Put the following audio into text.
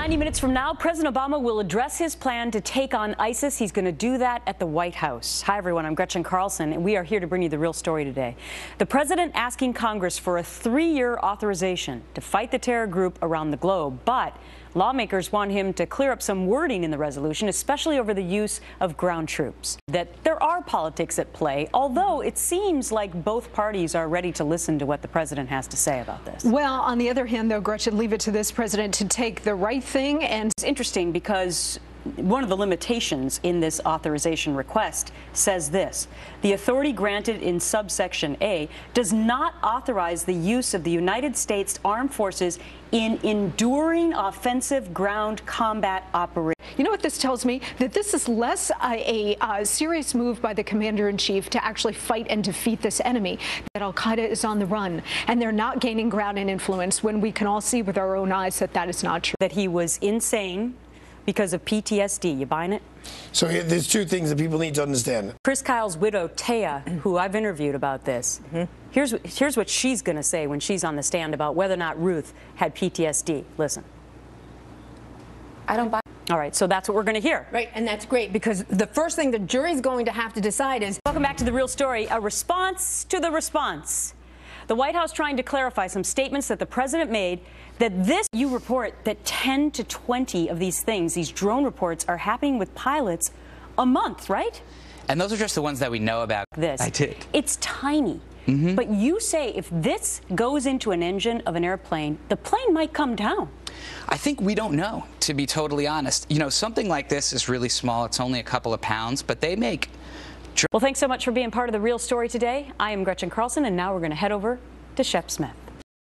90 minutes from now, President Obama will address his plan to take on ISIS. He's going to do that at the White House. Hi, everyone. I'm Gretchen Carlson, and we are here to bring you the real story today. The president asking Congress for a 3-year authorization to fight the terror group around the globe, but lawmakers want him to clear up some wording in the resolution, especially over the use of ground troops. That there are politics at play, although it seems like both parties are ready to listen to what the president has to say about this. Well, on the other hand, though, Gretchen, leave it to this president to take the right thing. And it's interesting because one of the limitations in this authorization request says this: the authority granted in subsection A does not authorize the use of the United States Armed Forces in enduring offensive ground combat operations. You know what this tells me? That this is less a serious move by the commander-in-chief to actually fight and defeat this enemy. That al-Qaeda is on the run, and they're not gaining ground and influence when we can all see with our own eyes that that is not true. That he was insane because of PTSD. You buying it? So there's two things that people need to understand. Chris Kyle's widow, Taya, who I've interviewed about this, here's what she's going to say when she's on the stand about whether or not Ruth had PTSD. Listen. I don't buy. All right, so that's what we're going to hear. Right, and that's great, because the first thing the jury's going to have to decide is... Welcome back to The Real Story, a response to the response. The White House trying to clarify some statements that the president made that you report that 10 to 20 of these things, these drone reports, are happening with pilots a month, right? And those are just the ones that we know about. This. I did. It's tiny. But you say if this goes into an engine of an airplane, the plane might come down. I think we don't know, to be totally honest. You know, something like this is really small. It's only a couple of pounds, but they make... Well, thanks so much for being part of The Real Story today. I am Gretchen Carlson, and now we're going to head over to Shep Smith.